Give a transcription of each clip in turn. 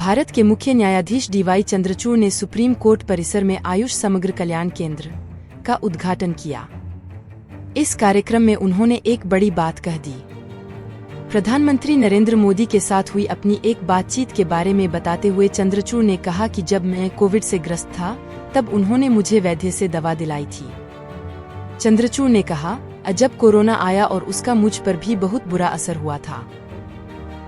भारत के मुख्य न्यायाधीश डीवाई चंद्रचूड़ ने सुप्रीम कोर्ट परिसर में आयुष समग्र कल्याण केंद्र का उद्घाटन किया। इस कार्यक्रम में उन्होंने एक बड़ी बात कह दी। प्रधानमंत्री नरेंद्र मोदी के साथ हुई अपनी एक बातचीत के बारे में बताते हुए चंद्रचूड़ ने कहा कि जब मैं कोविड से ग्रस्त था तब उन्होंने मुझे वैद्य से दवा दिलाई थी। चंद्रचूड़ ने कहा, जब कोरोना आया और उसका मुझ पर भी बहुत बुरा असर हुआ था।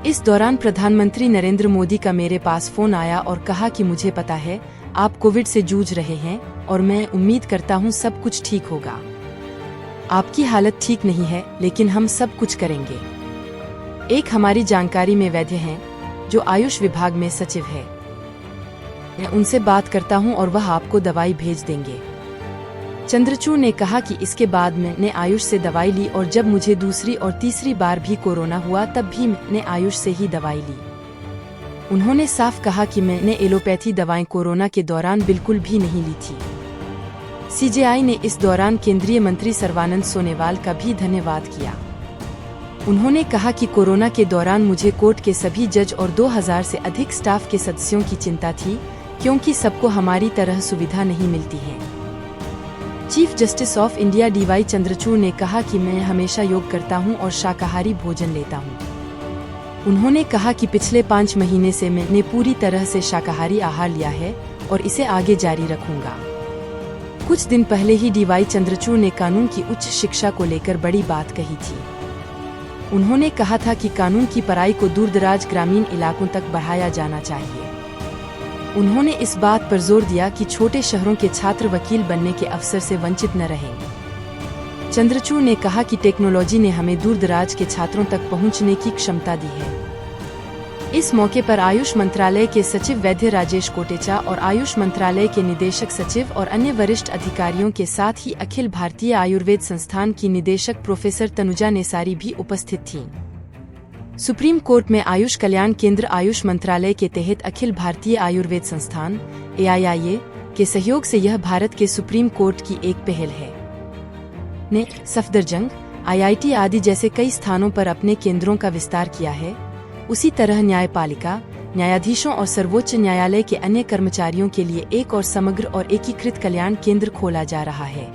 इस दौरान प्रधानमंत्री नरेंद्र मोदी का मेरे पास फोन आया और कहा कि मुझे पता है आप कोविड से जूझ रहे हैं और मैं उम्मीद करता हूं सब कुछ ठीक होगा। आपकी हालत ठीक नहीं है लेकिन हम सब कुछ करेंगे। एक हमारी जानकारी में वैद्य हैं जो आयुष विभाग में सचिव है। मैं उनसे बात करता हूं और वह आपको दवाई भेज देंगे। चंद्रचूड़ ने कहा कि इसके बाद मैंने आयुष से दवाई ली और जब मुझे दूसरी और तीसरी बार भी कोरोना हुआ तब भी मैंने आयुष से ही दवाई ली। उन्होंने साफ कहा कि मैंने एलोपैथी दवाएं कोरोना के दौरान बिल्कुल भी नहीं ली थी। सीजेआई ने इस दौरान केंद्रीय मंत्री सर्बानंद सोनोवाल का भी धन्यवाद किया। उन्होंने कहा कि कोरोना के दौरान मुझे कोर्ट के सभी जज और 2000 से अधिक स्टाफ के सदस्यों की चिंता थी क्योंकि सबको हमारी तरह सुविधा नहीं मिलती है। Chief justice of India DY Chandrachud ने कहा कि मैं हमेशा योग करता हूं और शाकाहारी भोजन लेता हूं। उन्होंने कहा कि पिछले 5 महीने से मैंने पूरी तरह से शाकाहारी आहार लिया है और इसे आगे जारी रखूंगा। कुछ दिन पहले ही डीवाई चंद्रचूड़ ने कानून की उच्च शिक्षा को लेकर बड़ी बात कही थी। उन्होंने कहा था कि कानून की पढ़ाई को दूरदराज ग्रामीण इलाकों तक बढ़ाया जाना चाहिए। उन्होंने इस बात पर जोर दिया कि छोटे शहरों के छात्र वकील बनने के अवसर से वंचित न रहें। चंद्रचूड़ ने कहा कि टेक्नोलॉजी ने हमें दूरदराज के छात्रों तक पहुंचने की क्षमता दी है। इस मौके पर आयुष मंत्रालय के सचिव वैद्य राजेश कोटेचा और आयुष मंत्रालय के निदेशक सचिव और अन्य वरिष्ठ अधिकारियों के साथ ही अखिल भारतीय आयुर्वेद संस्थान की निदेशक प्रोफेसर तनुजा नेसारी भी उपस्थित थीं। सुप्रीम कोर्ट में आयुष कल्याण केंद्र आयुष मंत्रालय के तहत अखिल भारतीय आयुर्वेद संस्थान AIIA के सहयोग से यह भारत के सुप्रीम कोर्ट की एक पहल है। ने सफदरजंग, IIT आदि जैसे कई स्थानों पर अपने केंद्रों का विस्तार किया है। उसी तरह न्यायपालिका, न्यायाधीशों और सर्वोच्च न्यायालय के अन्य कर्मचारियों के लिए एक और समग्र और एकीकृत कल्याण केंद्र खोला जा रहा है।